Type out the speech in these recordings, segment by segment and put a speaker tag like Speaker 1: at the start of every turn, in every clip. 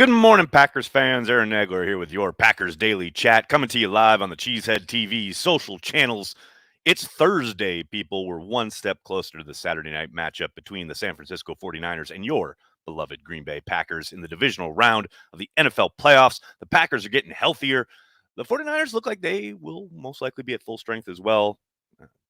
Speaker 1: Good morning, Packers fans. Aaron Nagler here with your Packers Daily Chat, coming to you live on the Cheesehead TV social channels. It's Thursday, people. We're one step closer to the Saturday night matchup between the San Francisco 49ers and your beloved Green Bay Packers in the divisional round of the NFL playoffs. The Packers are getting healthier. The 49ers look like they will most likely be at full strength as well,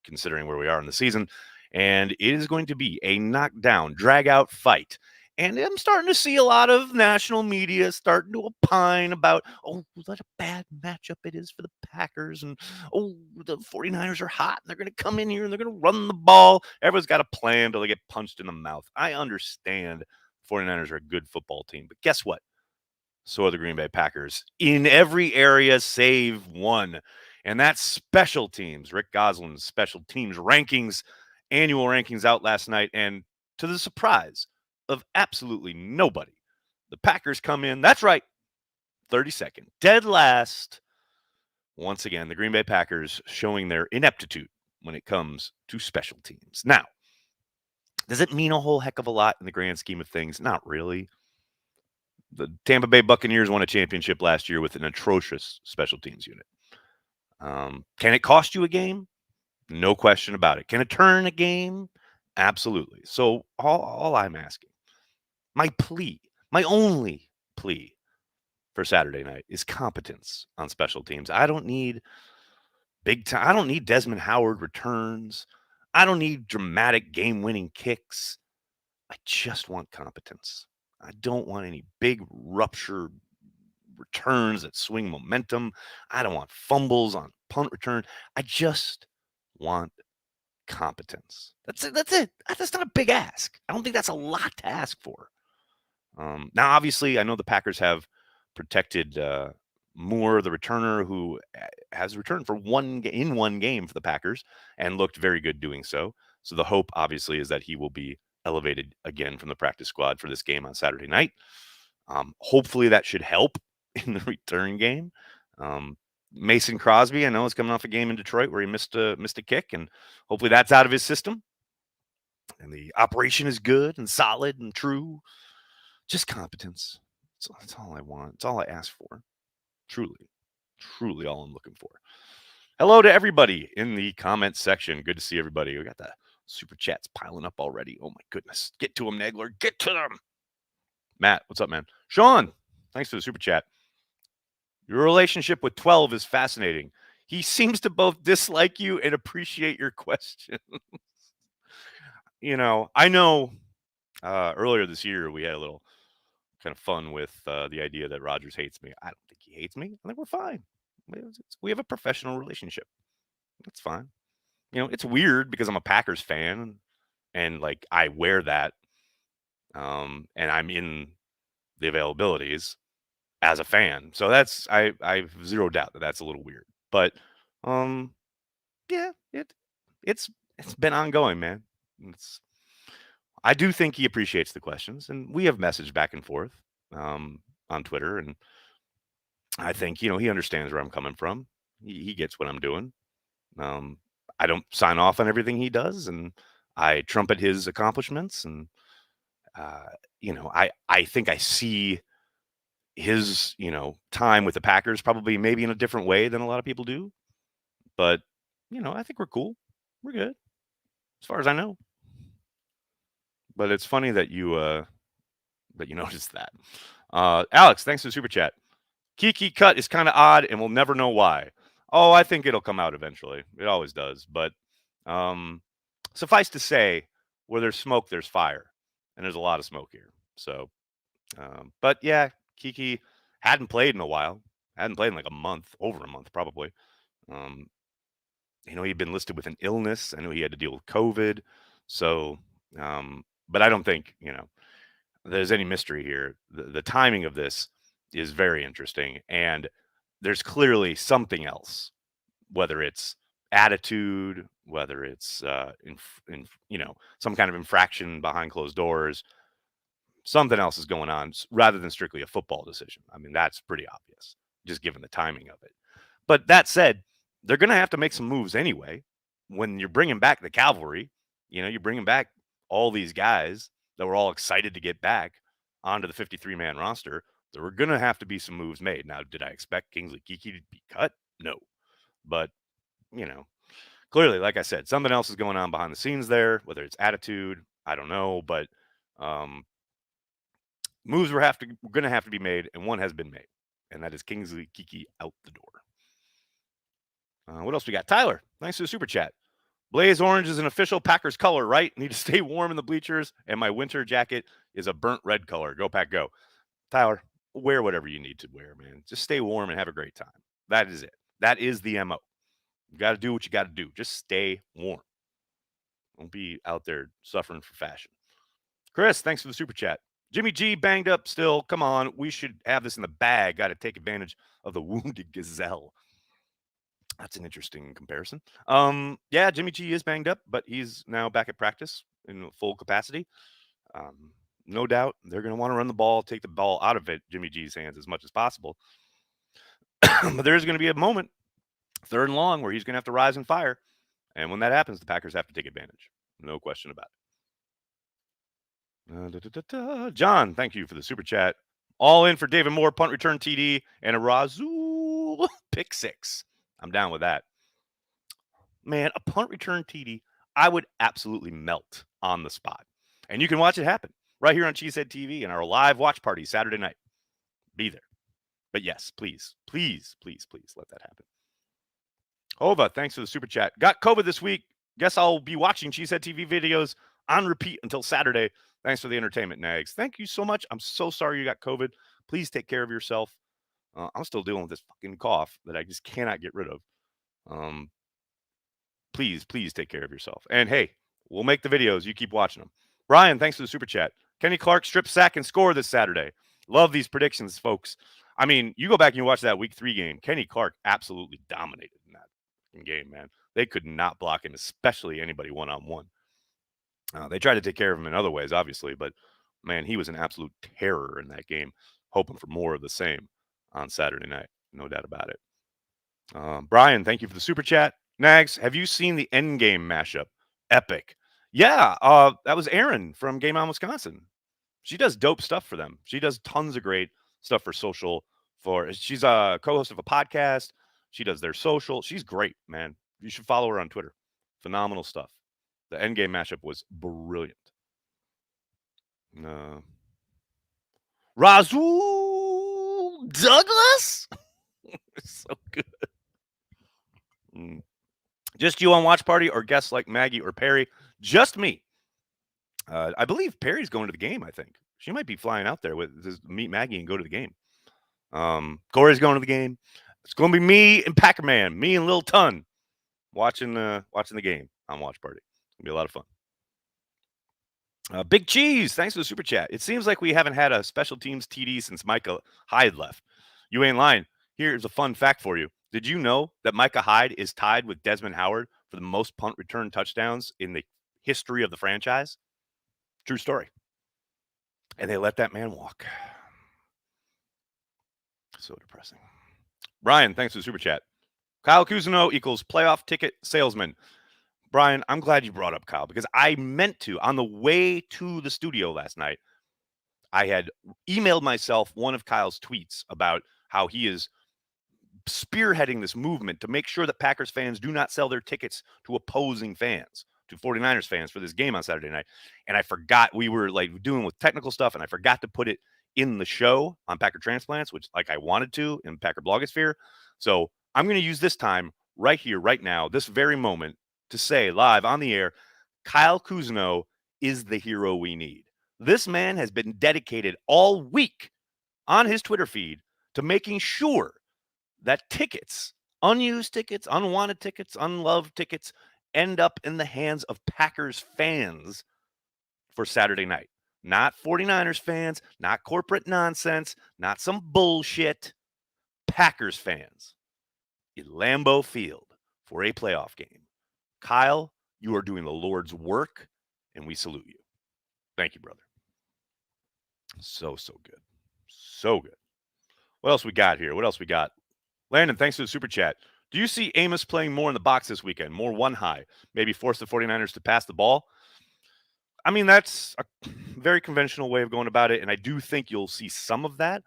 Speaker 1: considering where we are in the season. And it is going to be a knockdown, drag-out fight. And I'm starting to see a lot of national media starting to opine about, what a bad matchup it is for the Packers. And, the 49ers are hot. And they're going to come in here and they're going to run the ball. Everyone's got a plan until they get punched in the mouth. I understand the 49ers are a good football team. But guess what? So are the Green Bay Packers in every area save one. And that's special teams. Rick Gosselin's special teams rankings, annual rankings out last night. And to the surprise of absolutely nobody, the Packers come in, that's right, 32nd, dead last. Once again, the Green Bay Packers showing their ineptitude when it comes to special teams. Now, does it mean a whole heck of a lot in the grand scheme of things? Not really. The Tampa Bay Buccaneers won a championship last year with an atrocious special teams unit. Can it cost you a game? No question about it. Can it turn a game? Absolutely. So all I'm asking, my plea, my only plea for Saturday night is competence on special teams. I don't need big time. I don't need Desmond Howard returns. I don't need dramatic game-winning kicks. I just want competence. I don't want any big rupture returns that swing momentum. I don't want fumbles on punt return. I just want competence. That's it. That's it. That's not a big ask. I don't think that's a lot to ask for. Now, obviously, I know the Packers have protected Moore, the returner, who has returned for one game for the Packers and looked very good doing so. So the hope, obviously, is that he will be elevated again from the practice squad for this game on Saturday night. Hopefully, that should help in the return game. Mason Crosby, I know, is coming off a game in Detroit where he missed a kick, and hopefully that's out of his system. And the operation is good and solid and true. Just competence. That's all I want. It's all I ask for. Truly all I'm looking for. Hello to everybody in the comments section. Good to see everybody. We got the super chats piling up already. Oh my goodness. Get to them, Nagler. Get to them. Matt, what's up, man? Sean, thanks for the super chat. Your relationship with 12 is fascinating. He seems to both dislike you and appreciate your question. I know earlier this year we had a little kind of fun with the idea that Rodgers hates me. I don't think he hates me. I think we're fine. We have a professional relationship. That's fine. It's weird because I'm a Packers fan and like I wear that and I'm in the availabilities as a fan. So I've zero doubt that that's a little weird. But yeah, it's been ongoing, man. I do think he appreciates the questions, and we have messaged back and forth on Twitter, and I think he understands where I'm coming from. He gets what I'm doing. I don't sign off on everything he does, and I trumpet his accomplishments, and I think I see his time with the Packers probably maybe in a different way than a lot of people do, but I think we're cool. We're good as far as I know. But it's funny that you noticed that. Alex, thanks for the super chat. Kiki cut is kind of odd, and we'll never know why. Oh, I think it'll come out eventually. It always does. But suffice to say, where there's smoke, there's fire, and there's a lot of smoke here. So, but yeah, Kiki hadn't played in a while. Hadn't played in like a month, over a month probably. He'd been listed with an illness. I know he had to deal with COVID. So, but I don't think there's any mystery here. The timing of this is very interesting, and there's clearly something else, whether it's attitude, whether it's some kind of infraction behind closed doors. Something else is going on rather than strictly a football decision. I mean, that's pretty obvious, just given the timing of it. But that said, they're going to have to make some moves anyway. When you're bringing back the cavalry, you're bringing back all these guys that were all excited to get back onto the 53-man roster. There were going to have to be some moves made. Now, did I expect Kingsley Kiki to be cut? No. But, clearly, like I said, something else is going on behind the scenes there, whether it's attitude, I don't know. But moves were going to have to be made, and one has been made. And that is Kingsley Kiki out the door. What else we got? Tyler, thanks for the super chat. Blaze orange is an official Packers color, right? Need to stay warm in the bleachers, and my winter jacket is a burnt red color. Go Pack, go. Tyler, wear whatever you need to wear, man. Just stay warm and have a great time. That is it. That is the MO. You got to do what you got to do. Just stay warm. Don't be out there suffering for fashion. Chris, thanks for the super chat. Jimmy G banged up still. Come on. We should have this in the bag. Got to take advantage of the wounded gazelle. That's an interesting comparison. Yeah, Jimmy G is banged up, but he's now back at practice in full capacity. No doubt they're going to want to run the ball, take the ball out of Jimmy G's hands as much as possible. But there's going to be a moment, 3rd and long, where he's going to have to rise and fire. And when that happens, the Packers have to take advantage. No question about it. John, thank you for the super chat. All in for David Moore, punt return TD, and a Razul pick 6. I'm down with that. Man, a punt return TD, I would absolutely melt on the spot. And you can watch it happen right here on Cheesehead TV in our live watch party Saturday night. Be there. But yes, please, please, please, please let that happen. Hova, thanks for the super chat. Got COVID this week. Guess I'll be watching Cheesehead TV videos on repeat until Saturday. Thanks for the entertainment, Nags. Thank you so much. I'm so sorry you got COVID. Please take care of yourself. I'm still dealing with this fucking cough that I just cannot get rid of. Please take care of yourself. And hey, we'll make the videos. You keep watching them. Brian, thanks for the super chat. Kenny Clark strip sack and score this Saturday. Love these predictions, folks. I mean, you go back and you watch that week 3 game. Kenny Clark absolutely dominated in that game, man. They could not block him, especially anybody one-on-one. They tried to take care of him in other ways, obviously, but man, he was an absolute terror in that game. Hoping for more of the same on Saturday night. No doubt about it. Brian, thank you for the super chat. Nags, have you seen the Endgame mashup? Epic. Yeah, that was Erin from Game On Wisconsin. She does dope stuff for them. She does tons of great stuff for social. She's a co-host of a podcast. She does their social. She's great, man. You should follow her on Twitter. Phenomenal stuff. The Endgame mashup was brilliant. Razul Douglas? So good. Just you on watch party or guests like Maggie or Perry? Just me. I believe Perry's going to the game, I think. She might be flying out there with meet Maggie and go to the game. Corey's going to the game. It's going to be me and Packerman, me and Lil Ton watching the game on watch party. It's going to be a lot of fun. Big Cheese, thanks for the super chat. It seems like we haven't had a special teams TD since Micah Hyde left. You ain't lying. Here's a fun fact for you. Did you know that Micah Hyde is tied with Desmond Howard for the most punt return touchdowns in the history of the franchise? True story. And they let that man walk. So depressing. Brian, thanks for the super chat. Kyle Cousineau equals playoff ticket salesman. Brian, I'm glad you brought up Kyle because I meant to. On the way to the studio last night, I had emailed myself one of Kyle's tweets about how he is spearheading this movement to make sure that Packers fans do not sell their tickets to opposing fans, to 49ers fans for this game on Saturday night. And I forgot we were like doing with technical stuff, and I forgot to put it in the show on Packer Transplants, which like I wanted to in Packer Blogosphere. So I'm going to use this time right here, right now, this very moment to say live on the air, Kyle Cousineau is the hero we need. This man has been dedicated all week on his Twitter feed to making sure that tickets, unused tickets, unwanted tickets, unloved tickets, end up in the hands of Packers fans for Saturday night. Not 49ers fans, not corporate nonsense, not some bullshit. Packers fans in Lambeau Field for a playoff game. Kyle, you are doing the Lord's work, and we salute you. Thank you, brother. So good. So good. What else we got here? What else we got? Landon, thanks for the super chat. Do you see Amos playing more in the box this weekend? More one high? Maybe force the 49ers to pass the ball? I mean, that's a very conventional way of going about it, and I do think you'll see some of that.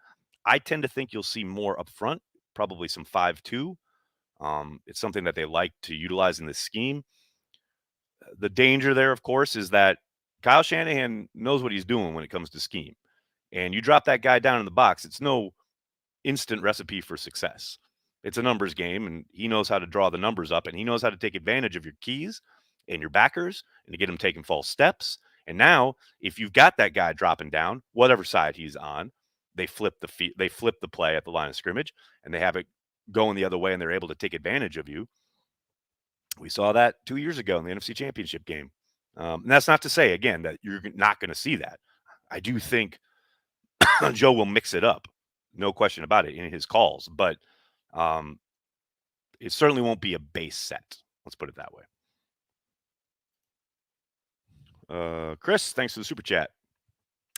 Speaker 1: I tend to think you'll see more up front, probably some 5-2. It's something that they like to utilize in this scheme. The danger there, of course, is that Kyle Shanahan knows what he's doing when it comes to scheme. And you drop that guy down in the box, it's no instant recipe for success. It's a numbers game, and he knows how to draw the numbers up, and he knows how to take advantage of your keys and your backers and to get him taking false steps. And now, if you've got that guy dropping down, whatever side he's on, they flip the play at the line of scrimmage, and they have it going the other way, and they're able to take advantage of you. We saw that 2 years ago in the NFC Championship game. And that's not to say, again, that you're not going to see that. I do think Joe will mix it up, no question about it, in his calls, but it certainly won't be a base set. Let's put it that way. Chris, thanks for the super chat.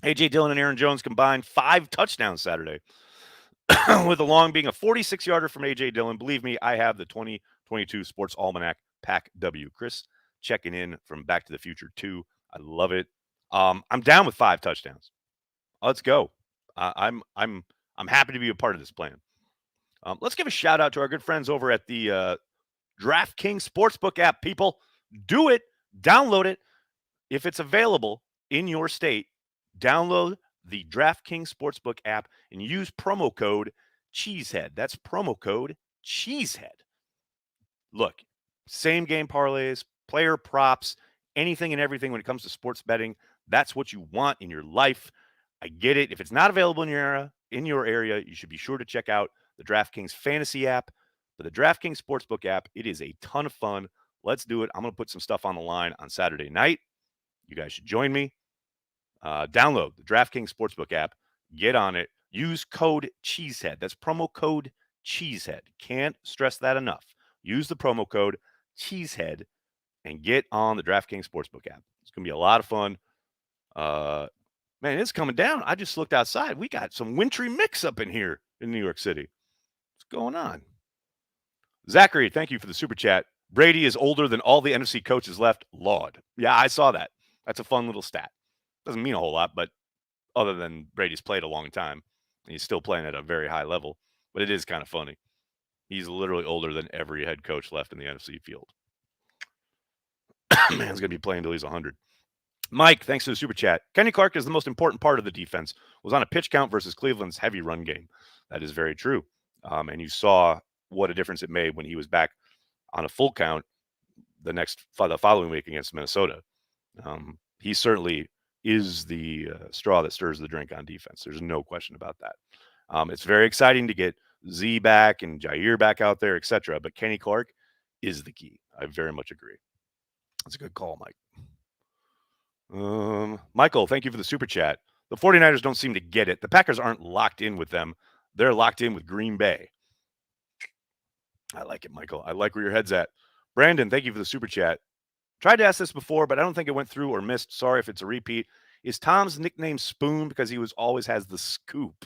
Speaker 1: A.J. Dillon and Aaron Jones combined 5 touchdowns Saturday, with the long being a 46-yarder from A.J. Dillon. Believe me, I have the 2022 Sports Almanac Pack W. Chris checking in from Back to the Future 2. I love it. I'm down with 5 touchdowns. Let's go. I'm happy to be a part of this plan. Let's give a shout out to our good friends over at the DraftKings Sportsbook app. People, do it. Download it. If it's available in your state, download the DraftKings Sportsbook app and use promo code Cheesehead. That's promo code Cheesehead. Look, same game parlays, player props, anything and everything when it comes to sports betting. That's what you want in your life. I get it. If it's not available in your area, you should be sure to check out the DraftKings Fantasy app. But the DraftKings Sportsbook app, it is a ton of fun. Let's do it. I'm going to put some stuff on the line on Saturday night. You guys should join me. Download the DraftKings Sportsbook app. Get on it. Use code Cheesehead. That's promo code Cheesehead. Can't stress that enough. Use the promo code Cheesehead and get on the DraftKings Sportsbook app. It's going to be a lot of fun. Man, it's coming down. I just looked outside. We got some wintry mix up in here in New York City. What's going on? Zachary, thank you for the super chat. Brady is older than all the NFC coaches left. Laud. Yeah, I saw that. That's a fun little stat. Doesn't mean a whole lot, but other than Brady's played a long time, and he's still playing at a very high level. But it is kind of funny. He's literally older than every head coach left in the NFC field. Man's going to be playing until he's 100. Mike, thanks for the super chat. Kenny Clark is the most important part of the defense. Was on a pitch count versus Cleveland's heavy run game. That is very true. And you saw what a difference it made when he was back on a full count the following week against Minnesota. He certainly is the straw that stirs the drink on defense. There's no question about that. It's very exciting to get Z back and Jair back out there, etc. But Kenny Clark is the key. I very much agree. That's a good call, Mike. Michael, thank you for the super chat. The 49ers don't seem to get it. The Packers aren't locked in with them. They're locked in with Green Bay. I like it, Michael. I like where your head's at. Brandon, thank you for the super chat. Tried to ask this before, but I don't think it went through or missed. Sorry if it's a repeat. Is Tom's nickname Spoon because he always has the scoop?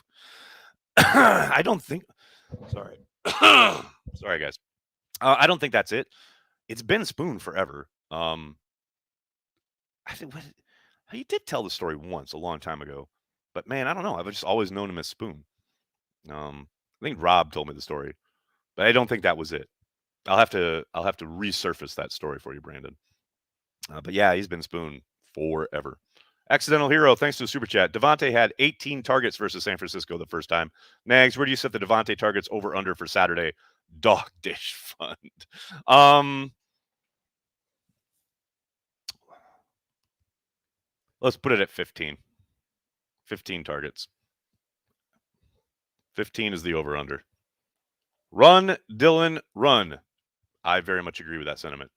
Speaker 1: I don't think. Sorry. Sorry, guys. I don't think that's it. It's been Spoon forever. I think he did tell the story once a long time ago, but man, I don't know. I've just always known him as Spoon. I think Rob told me the story, but I don't think that was it. I'll have to resurface that story for you, Brandon. But yeah, he's been Spoon forever. Accidental Hero, thanks to the super chat. Devontae had 18 targets versus San Francisco the first time. Nags, where do you set the Devontae targets over under for Saturday? Dog dish fund. Let's put it at 15. 15 targets. 15 is the over-under. Run, Dylan, run. I very much agree with that sentiment.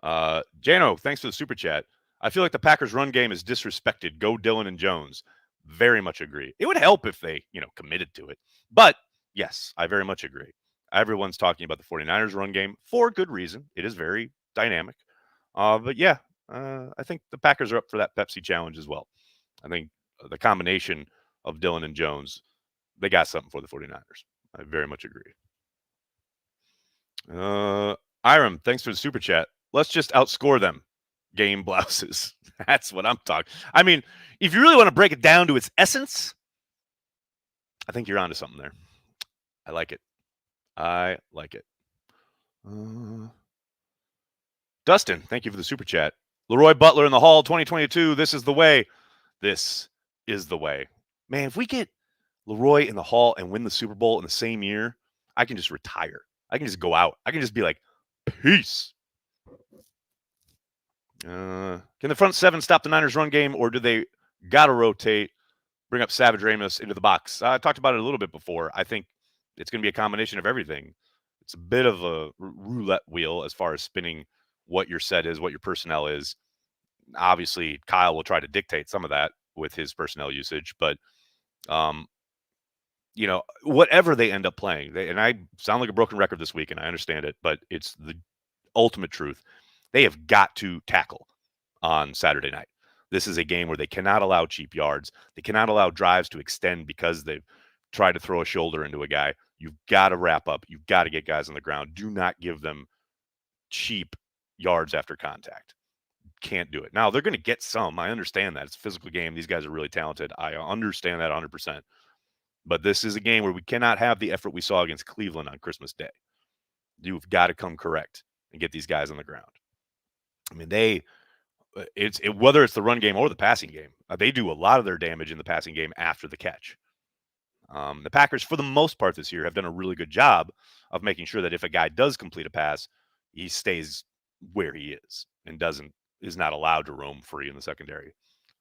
Speaker 1: Jano, thanks for the super chat. I feel like the Packers' run game is disrespected. Go Dylan and Jones. Very much agree. It would help if they, committed to it. But, yes, I very much agree. Everyone's talking about the 49ers' run game for good reason. It is very dynamic. But, yeah, I think the Packers are up for that Pepsi challenge as well. I think the combination of Dylan and Jones, they got something for the 49ers. I very much agree. Iram, thanks for the super chat. Let's just outscore them. Game blouses. That's what I'm talking. I mean, if you really want to break it down to its essence, I think you're onto something there. I like it. I like it. Dustin, thank you for the super chat. Leroy Butler in the Hall 2022. This is the way. This is the way. Man, if we get Leroy in the Hall and win the Super Bowl in the same year, I can just retire. I can just go out. I can just be like, peace. Can the front seven stop the Niners' run game, or do they got to rotate, bring up Savage Ramos into the box? I talked about it a little bit before. I think it's going to be a combination of everything. It's a bit of a roulette wheel as far as spinning what your set is, what your personnel is. Obviously, Kyle will try to dictate some of that with his personnel usage, but whatever they end up playing, and I sound like a broken record this week, and I understand it, but it's the ultimate truth. They have got to tackle on Saturday night. This is a game where they cannot allow cheap yards. They cannot allow drives to extend because they've tried to throw a shoulder into a guy. You've got to wrap up. You've got to get guys on the ground. Do not give them cheap yards after contact. Can't do it. Now, they're going to get some. I understand that. It's a physical game. These guys are really talented. I understand that 100%. But this is a game where we cannot have the effort we saw against Cleveland on Christmas Day. You've got to come correct and get these guys on the ground. I mean, whether it's the run game or the passing game, they do a lot of their damage in the passing game after the catch. The Packers, for the most part this year, have done a really good job of making sure that if a guy does complete a pass, he stays where he is and is not allowed to roam free in the secondary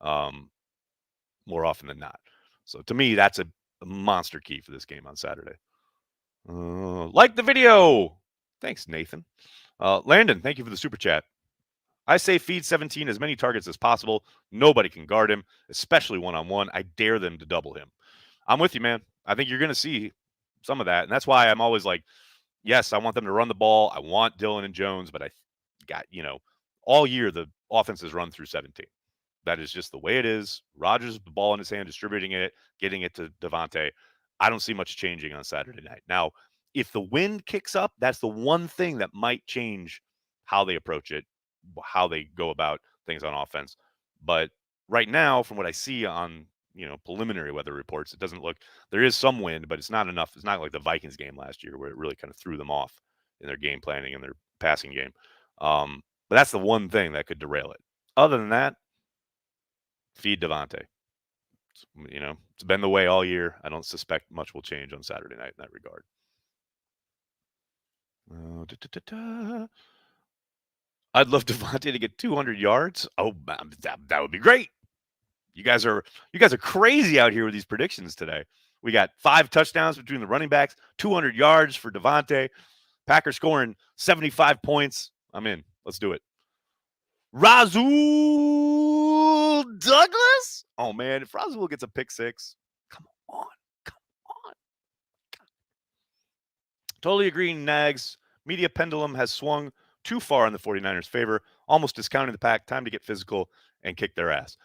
Speaker 1: more often than not. So to me, that's a monster key for this game on Saturday. Like the video. Thanks, Nathan. Landon, thank you for the super chat. I say feed 17 as many targets as possible. Nobody can guard him, especially one-on-one. I dare them to double him. I'm with you, man. I think you're going to see some of that. And that's why I'm always like, yes, I want them to run the ball. I want Dillon and Jones, but I got, all year the offense has run through 17. That is just the way it is. Rodgers, the ball in his hand, distributing it, getting it to Devontae. I don't see much changing on Saturday night. Now, if the wind kicks up, that's the one thing that might change how they approach it, how they go about things on offense. But right now, from what I see on preliminary weather reports, it doesn't look, there is some wind, but it's not enough. It's not like the Vikings game last year where it really kind of threw them off in their game planning and their passing game. But that's the one thing that could derail it. Other than that, feed Devontae. It's been the way all year. I don't suspect much will change on Saturday night in that regard. I'd love Devontae to get 200 yards. Oh, that would be great. You guys are crazy out here with these predictions today. We got 5 touchdowns between the running backs, 200 yards for Devontae. Packers scoring 75 points. I'm in. Let's do it. Rasul Douglas? Oh, man. If Rasul gets a pick 6, come on. Totally agree, Nags. Media pendulum has swung too far in the 49ers' favor, almost discounting the Pack. Time to get physical and kick their ass.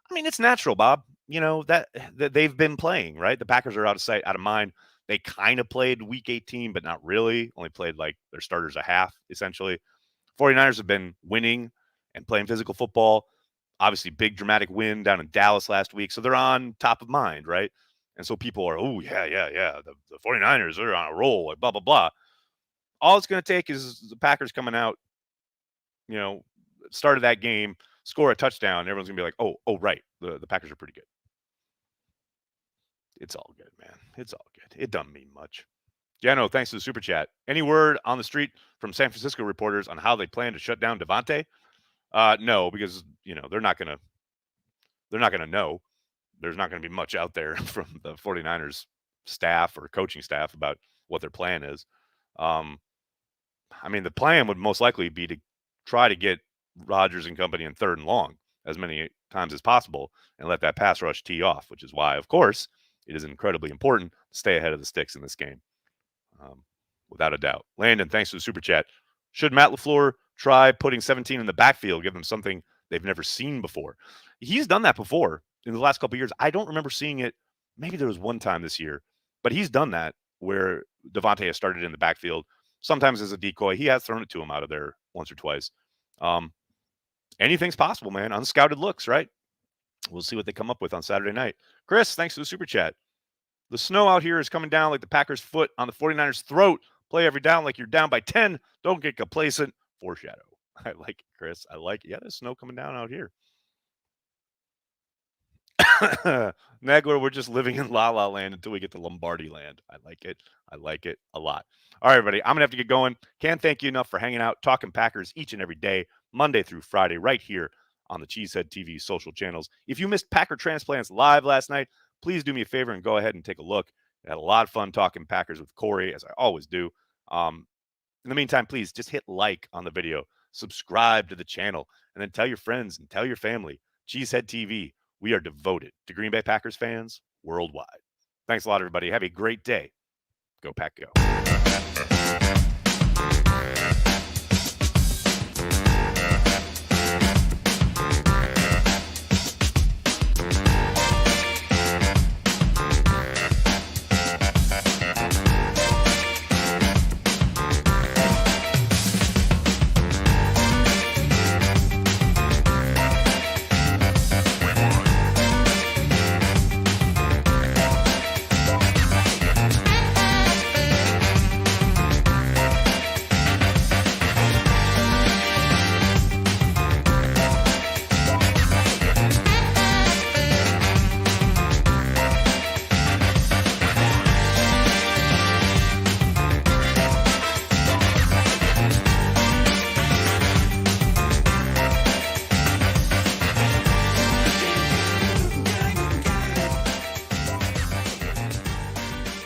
Speaker 1: I mean, it's natural, Bob. That they've been playing, right? The Packers are out of sight, out of mind. They kind of played week 18, but not really. Only played like their starters a half, essentially. 49ers have been winning and playing physical football. Obviously, big dramatic win down in Dallas last week. So they're on top of mind, right? And so people are, oh, yeah. The 49ers are on a roll, like blah, blah, blah. All it's going to take is the Packers coming out, start of that game, score a touchdown. And everyone's going to be like, oh, right. The Packers are pretty good. It's all good, man. It's all good. It doesn't mean much. Jano, thanks to the super chat. Any word on the street from San Francisco reporters on how they plan to shut down Devontae? No, because they're not gonna know. There's not gonna be much out there from the 49ers staff or coaching staff about what their plan is. I mean, the plan would most likely be to try to get Rodgers and company in 3rd and long as many times as possible and let that pass rush tee off, which is why, of course, it is incredibly important to stay ahead of the sticks in this game. Without a doubt. Landon, thanks for the super chat. Should Matt LaFleur try putting 17 in the backfield, give them something they've never seen before? He's done that before in the last couple of years. I don't remember seeing it. Maybe there was one time this year, but he's done that where Devontae has started in the backfield, sometimes as a decoy. He has thrown it to him out of there once or twice. Anything's possible, man. Unscouted looks, right? We'll see what they come up with on Saturday night. Chris, thanks for the super chat. The snow out here is coming down like the Packers' foot on the 49ers' throat. Play every down like you're down by 10. Don't get complacent. Foreshadow. I like it, Chris. I like it. Yeah, there's snow coming down out here. Nagler, we're just living in La La Land until we get to Lombardi Land. I like it. I like it a lot. All right, everybody. I'm going to have to get going. Can't thank you enough for hanging out, talking Packers each and every day, Monday through Friday, right here on the Cheesehead TV social channels. If you missed Packer Transplants live last night, please do me a favor and go ahead and take a look. I had a lot of fun talking Packers with Corey, as I always do. In the meantime, please just hit like on the video, subscribe to the channel, and then tell your friends and tell your family. Cheesehead TV, we are devoted to Green Bay Packers fans worldwide. Thanks a lot, everybody. Have a great day. Go Pack Go.